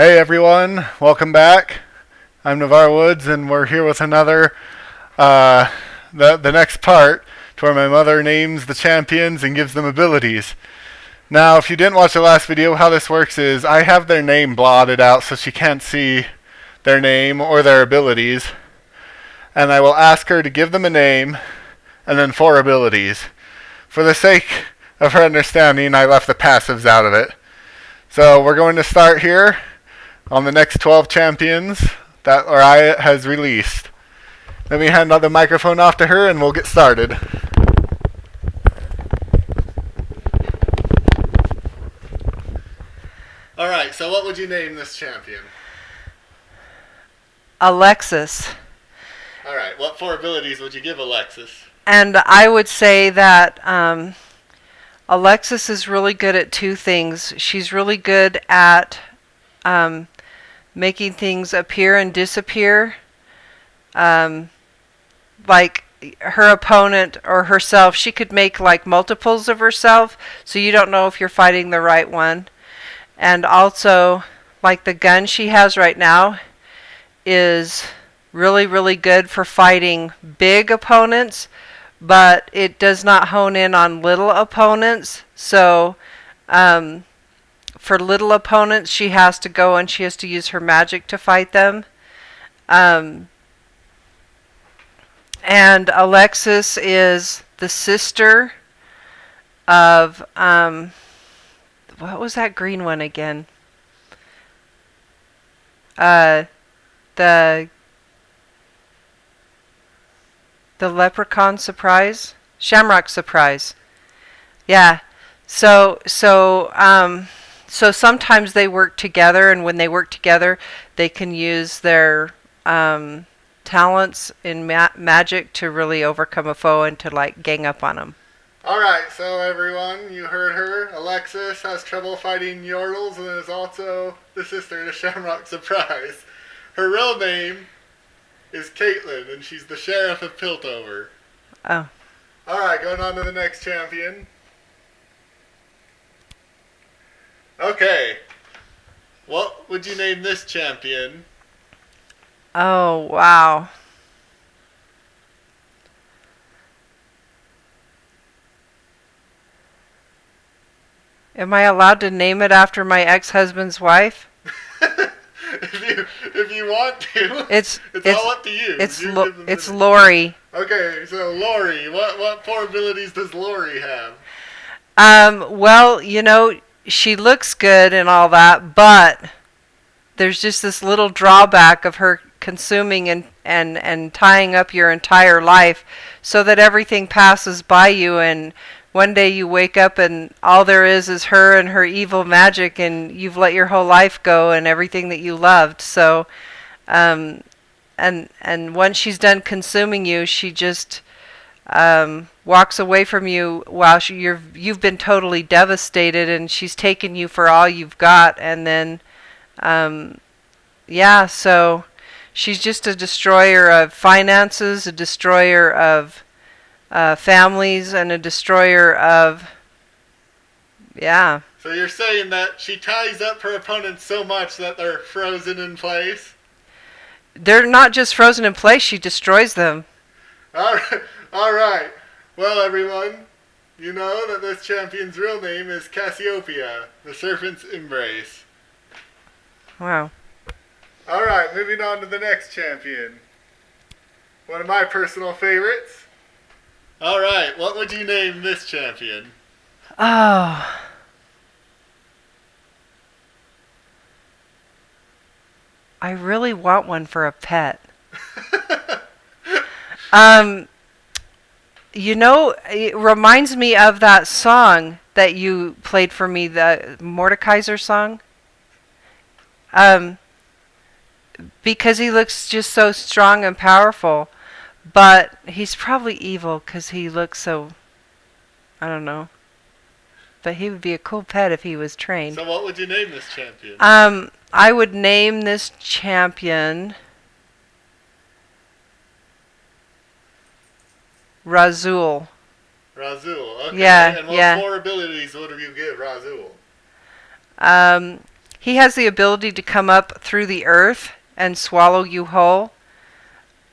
Hey everyone, welcome back. I'm Navarre Woods, and we're here with another, uh, the next part to where my mother names the champions and gives them abilities. Now, if you didn't watch the last video, how this works is I have their name blotted out so she can't see their name or their abilities, and I will ask her to give them a name and then 4 abilities. For the sake of her understanding, I left the passives out of it. So we're going to start here on the next 12 champions that Riot has released. Let me hand the microphone off to her and we'll get started. Alright, so what would you name this champion? Alexis. Alright, what 4 abilities would you give Alexis? And I would say that Alexis is really good at 2 things. She's really good at making things appear and disappear. Like her opponent or herself, she could make like multiples of herself, so you don't know if you're fighting the right one. And also, like the gun she has right now is really, really good for fighting big opponents, but it does not hone in on little opponents. So for little opponents, she has to go and she has to use her magic to fight them. And Alexis is the sister of what was that green one again? The leprechaun surprise? Shamrock surprise. Yeah. So sometimes they work together, and when they work together, they can use their talents in magic to really overcome a foe and to like gang up on them. Alright, so everyone, you heard her. Alexis has trouble fighting Yordles and is also the sister to Shamrock Surprise. Her real name is Caitlin, and she's the sheriff of Piltover. Oh. Alright, going on to the next champion. Okay. What would you name this champion? Oh, wow. Am I allowed to name it after my ex-husband's wife? if you want to. It's all up to you. It's Lori. Okay, so Lori, what 4 abilities does Lori have? Well, you know, she looks good and all that, but there's just this little drawback of her consuming and tying up your entire life so that everything passes by you, and one day you wake up and all there is her and her evil magic, and you've let your whole life go and everything that you loved. So and once she's done consuming you, she just walks away from you while you've been totally devastated, and she's taken you for all you've got. And then yeah, so she's just a destroyer of finances, a destroyer of families, and a destroyer of, yeah. So you're saying that she ties up her opponents so much that they're frozen in place? They're not just frozen in place, she destroys them. Alright. Well, everyone, you know that this champion's real name is Cassiopeia, the Serpent's Embrace. Wow. Alright, moving on to the next champion. One of my personal favorites. Alright, what would you name this champion? Oh. I really want one for a pet. You know, it reminds me of that song that you played for me, the Mordekaiser song. Because he looks just so strong and powerful, but he's probably evil because he looks so, I don't know. But he would be a cool pet if he was trained. So what would you name this champion? I would name this champion Razul. Razul, okay. Yeah, and what yeah. 4 abilities would you give Razul? He has the ability to come up through the earth and swallow you whole.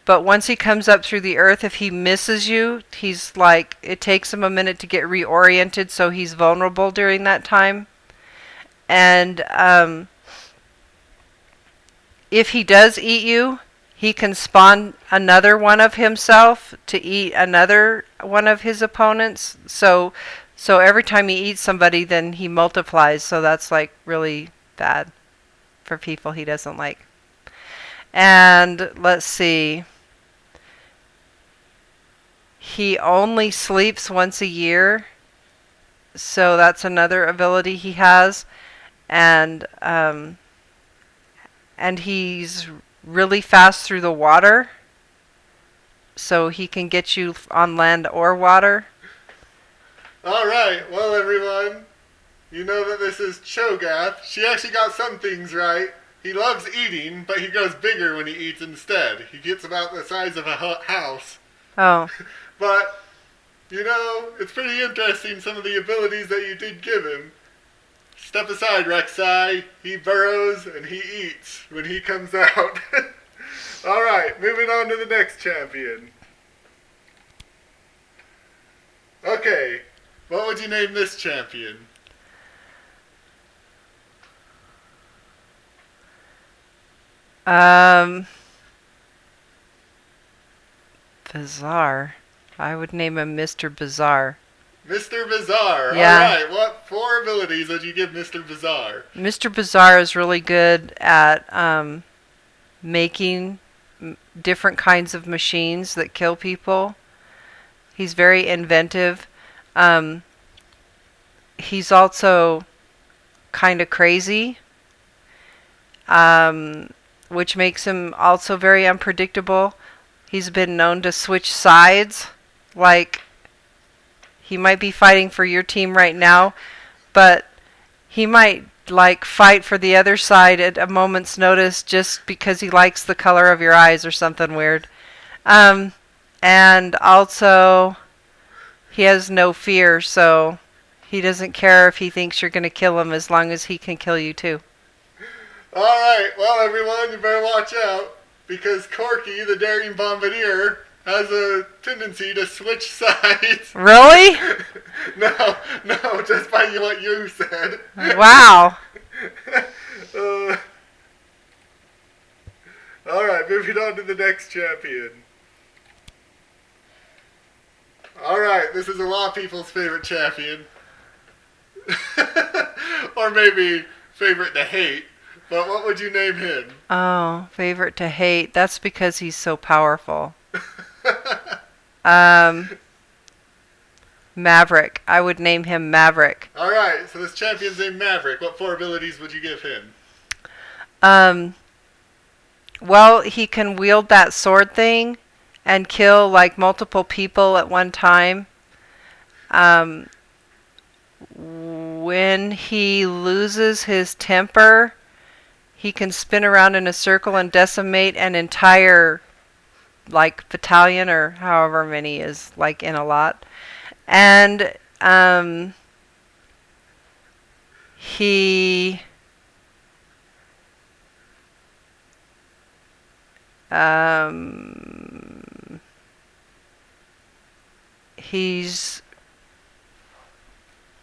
But once he comes up through the earth, if he misses you, he's like, it takes him a minute to get reoriented, so he's vulnerable during that time. And if he does eat you, he can spawn another one of himself to eat another one of his opponents. So every time he eats somebody, then he multiplies. So that's like really bad for people he doesn't like. And let's see. He only sleeps once a year, so that's another ability he has, and he's really fast through the water, so he can get you on land or water. All right, well, everyone, you know that this is Cho'Gath. She actually got some things right. He loves eating, but he goes bigger when he eats instead. He gets about the size of a house. Oh. But, you know, it's pretty interesting, some of the abilities that you did give him. Step aside, Rek'Sai. He burrows and he eats when he comes out. Alright, moving on to the next champion. Okay, what would you name this champion? Bizarre. I would name him Mr. Bizarre. Mr. Bizarre. Yeah. Alright, what 4 abilities would you give Mr. Bizarre? Mr. Bizarre is really good at making different kinds of machines that kill people. He's very inventive. He's also kind of crazy, which makes him also very unpredictable. He's been known to switch sides. Like, he might be fighting for your team right now, but he might like fight for the other side at a moment's notice just because he likes the color of your eyes or something weird. And also, he has no fear, so he doesn't care if he thinks you're going to kill him as long as he can kill you too. Alright, well, everyone, you better watch out, because Corky, the daring bombardier, has a tendency to switch sides. Really? No, just by what you said. Wow. Alright, moving on to the next champion. Alright, this is a lot of people's favorite champion. Or maybe favorite to hate. But what would you name him? Oh, favorite to hate. That's because he's so powerful. Maverick. I would name him Maverick. Alright, so this champion's named Maverick. What 4 abilities would you give him? Well, he can wield that sword thing and kill like multiple people at one time. When he loses his temper, he can spin around in a circle and decimate an entire like battalion or however many is like in a lot. And he's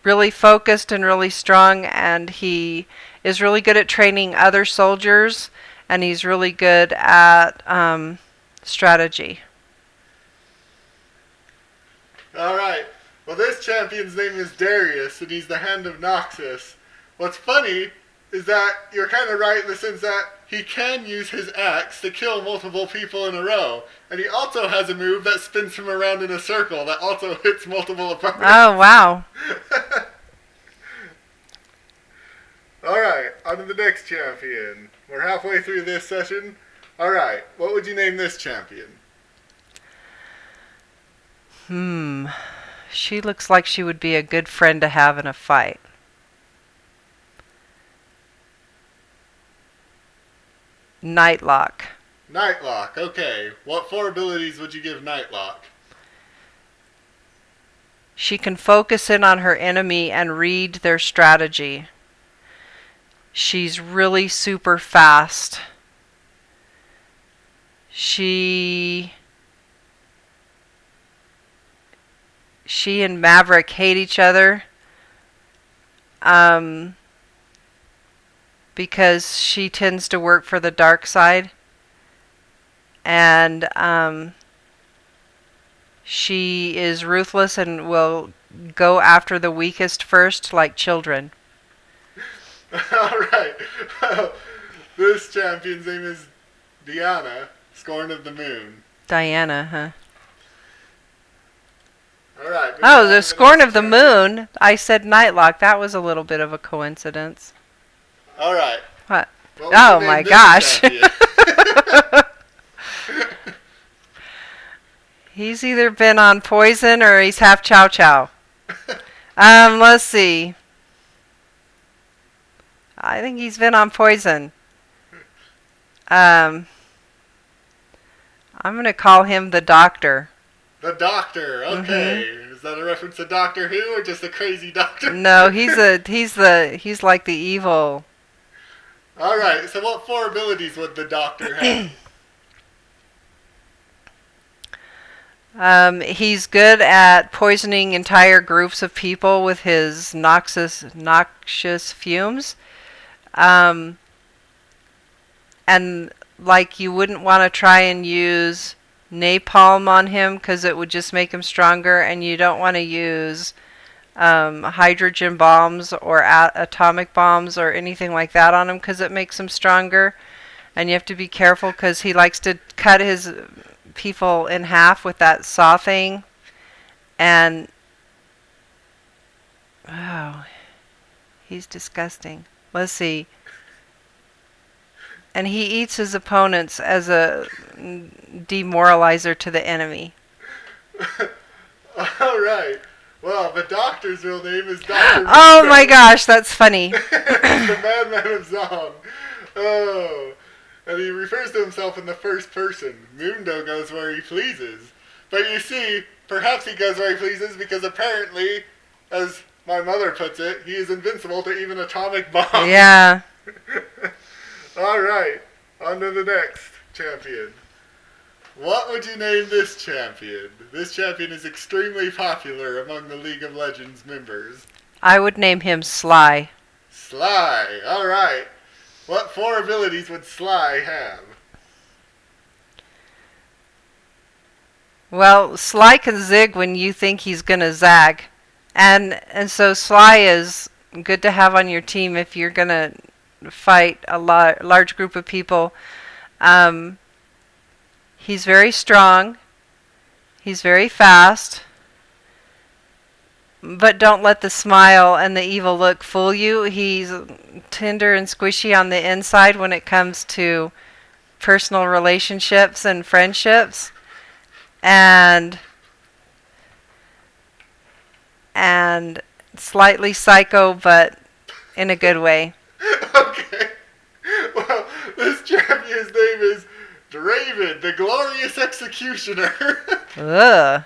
really focused and really strong, and he is really good at training other soldiers, and he's really good at strategy. Alright, well, this champion's name is Darius, and he's the Hand of Noxus. What's funny is that you're kind of right in the sense that he can use his axe to kill multiple people in a row. And he also has a move that spins him around in a circle that also hits multiple opponents. Oh, wow. Alright, on to the next champion. We're halfway through this session. Alright, what would you name this champion? She looks like she would be a good friend to have in a fight. Nightlock. Nightlock, okay. What 4 abilities would you give Nightlock? She can focus in on her enemy and read their strategy. She's really super fast. She and Maverick hate each other. Because she tends to work for the dark side. And she is ruthless and will go after the weakest first, like children. Alright. Well, this champion's name is Diana, Scorn of the Moon. Diana, huh? Alright. Oh, the Scorn of the Moon. I said Nightlock. That was a little bit of a coincidence. Alright. What? What was Oh the name my this gosh. champion? He's either been on poison or he's half Chow Chow. Let's see. I think he's been on poison. I'm going to call him the Doctor. The Doctor, okay. Is that a reference to Doctor Who or just a crazy doctor? No, he's like the evil. Alright, so what 4 abilities would the Doctor have? He's good at poisoning entire groups of people with his noxious fumes. And like you wouldn't want to try and use napalm on him because it would just make him stronger, and you don't want to use hydrogen bombs or atomic bombs or anything like that on him because it makes him stronger. And you have to be careful because he likes to cut his people in half with that saw thing. And oh, he's disgusting. Let's see. And he eats his opponents as a demoralizer to the enemy. Alright. Well, the Doctor's real name is Dr. Oh my gosh, that's funny. The Madman of Zong. Oh. And he refers to himself in the first person. Mundo goes where he pleases. But you see, perhaps he goes where he pleases because apparently, as my mother puts it, he is invincible to even atomic bombs. Yeah. Alright, on to the next champion. What would you name this champion? This champion is extremely popular among the League of Legends members. I would name him Sly. Sly, alright. What 4 abilities would Sly have? Well, Sly can zig when you think he's gonna zag. And so Sly is good to have on your team if you're gonna fight a large group of people. He's very strong. He's very fast. But don't let the smile and the evil look fool you. He's tender and squishy on the inside when it comes to personal relationships and friendships. And slightly psycho, but in a good way. Okay. Well, this champion's name is Draven, the Glorious Executioner. Ugh.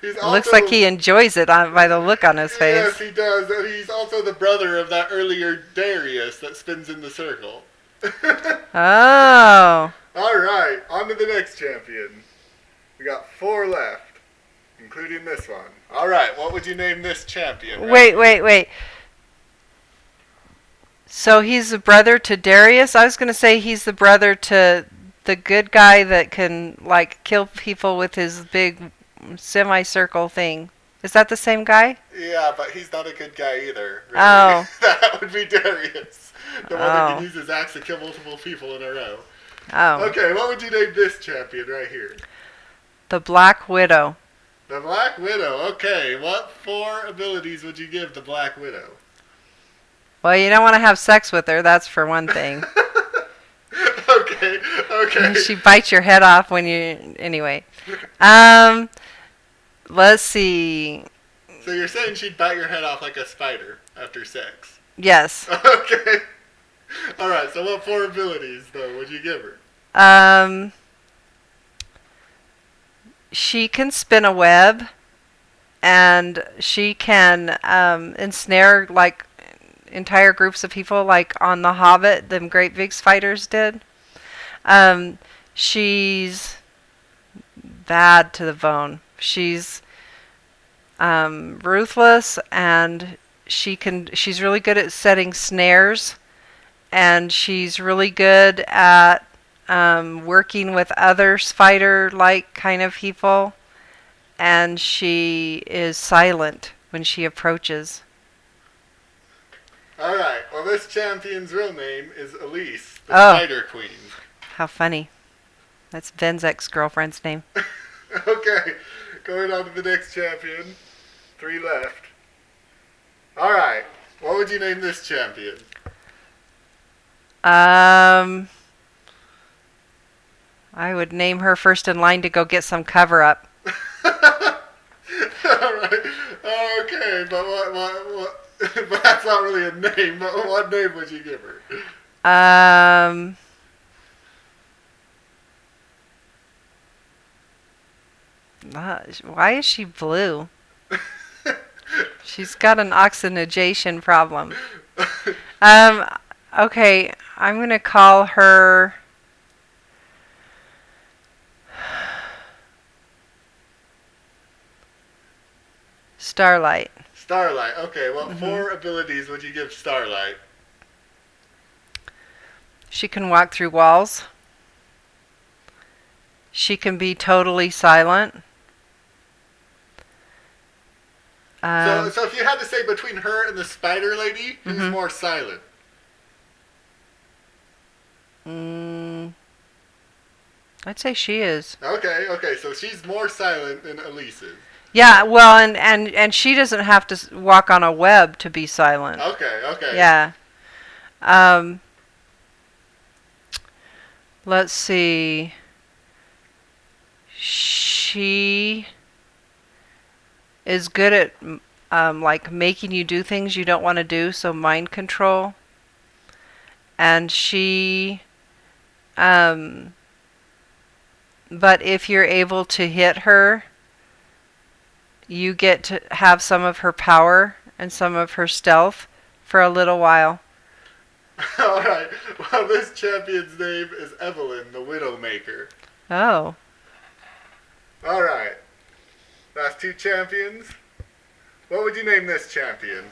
He's Looks like he enjoys it by the look on his face. Yes, he does. And he's also the brother of that earlier Darius that spins in the circle. Oh. Alright, on to the next champion. We got 4 left, including this one. Alright, what would you name this champion? Wait. So he's the brother to Darius? I was going to say he's the brother to the good guy that can, like, kill people with his big semicircle thing. Is that the same guy? Yeah, but he's not a good guy either. Really. Oh. That would be Darius. The one that can use his axe to kill multiple people in a row. Oh. Okay, what would you name this champion right here? The Black Widow. The Black Widow. Okay, what 4 abilities would you give the Black Widow? Well, you don't want to have sex with her, that's for one thing. Okay. She bites your head off when you... Anyway. Let's see. So you're saying she'd bite your head off like a spider after sex? Yes. Okay. Alright, so what 4 abilities, though, would you give her? She can spin a web, and she can ensnare, like, entire groups of people, like on The Hobbit, them Great Big Spiders did. She's bad to the bone. She's ruthless, and she's really good at setting snares, and she's really good at working with other spider-like kind of people, and she is silent when she approaches. Alright, well this champion's real name is Elise, the Oh. Spider Queen. How funny. That's Ben's ex-girlfriend's name. Okay, going on to the next champion. 3 left. Alright, what would you name this champion? I would name her first in line to go get some cover up. Alright, okay, but what but that's not really a name, but what name would you give her? Why is she blue? She's got an oxygenation problem. Okay, I'm gonna call her Starlight. Starlight, okay, what 4 abilities would you give Starlight? She can walk through walls. She can be totally silent. So if you had to say between her and the Spider Lady, who's more silent? I'd say she is. Okay, so she's more silent than Elise is. Yeah, well, and she doesn't have to walk on a web to be silent. Okay. Yeah. Let's see. She is good at like making you do things you don't want to do, so mind control. And she but if you're able to hit her, you get to have some of her power and some of her stealth for a little while. Alright, well this champion's name is Evelyn, the Widowmaker. Oh. Alright, last 2 champions. What would you name this champion?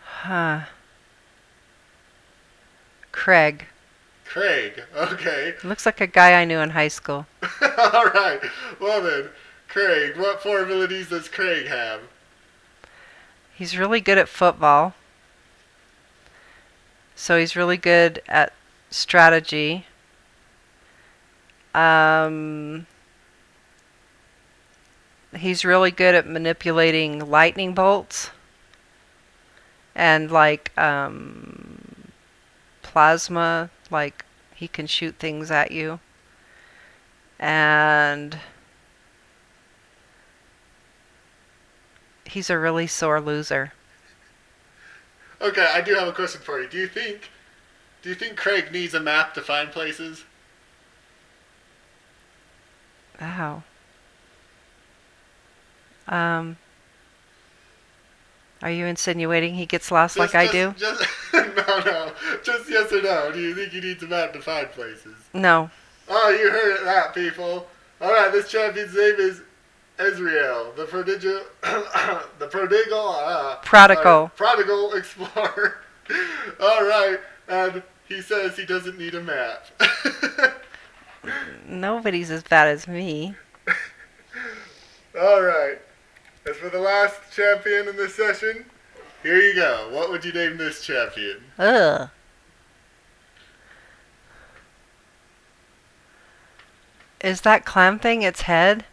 Huh. Craig. Craig, okay. Looks like a guy I knew in high school. Alright, well then, Craig, what 4 abilities does Craig have? He's really good at football. So he's really good at strategy. He's really good at manipulating lightning bolts. And like plasma, like he can shoot things at you. And he's a really sore loser. Okay, I do have a question for you. Do you think Craig needs a map to find places? Wow. Are you insinuating he gets lost like I do? No. Just yes or no. Do you think he needs a map to find places? No. Oh, you heard it, that people. Alright, this champion's name is Ezreal, the prodigal explorer. Alright, and he says he doesn't need a map. Nobody's as bad as me. Alright, as for the last champion in this session, here you go. What would you name this champion? Ugh. Is that clam thing its head?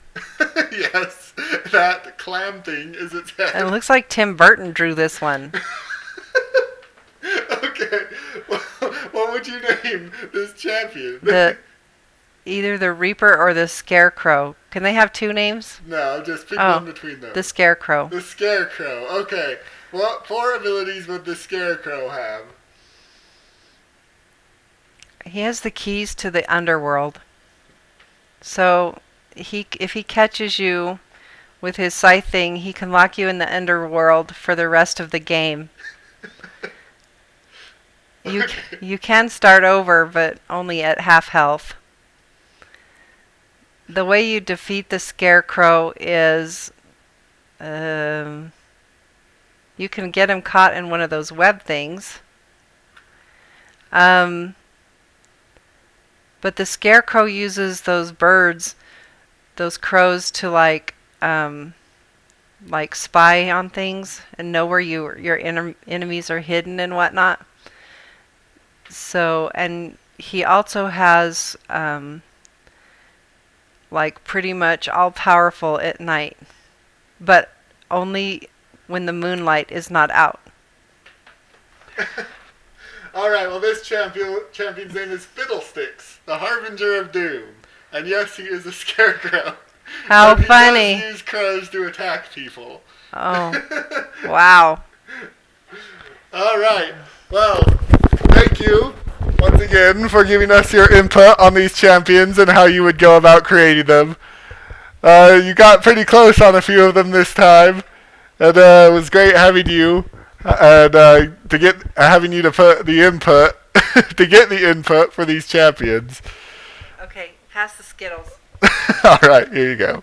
Yes, that clam thing is its head. It looks like Tim Burton drew this one. Okay, well, what would you name this champion? Either the Reaper or the Scarecrow. Can they have 2 names? No, just pick one between them. The Scarecrow. The Scarecrow, okay. What 4 abilities would the Scarecrow have? He has the keys to the underworld. So if he catches you with his scythe thing, he can lock you in the underworld for the rest of the game. You can start over, but only at half health. The way you defeat the Scarecrow is you can get him caught in one of those web things. But the Scarecrow uses those birds, those crows, to like spy on things and know where your enemies are hidden and whatnot. So, and he also has like pretty much all powerful at night, but only when the moonlight is not out. Alright, well this champion's name is Fiddlesticks, the Harbinger of Doom. And yes, he is a scarecrow. How and funny. He does use crows to attack people. Oh, wow. Alright, well, thank you once again for giving us your input on these champions and how you would go about creating them. You got pretty close on a few of them this time, and it was great having you, and having you to put the input to get the input for these champions. Okay, pass the Skittles. All right, here you go.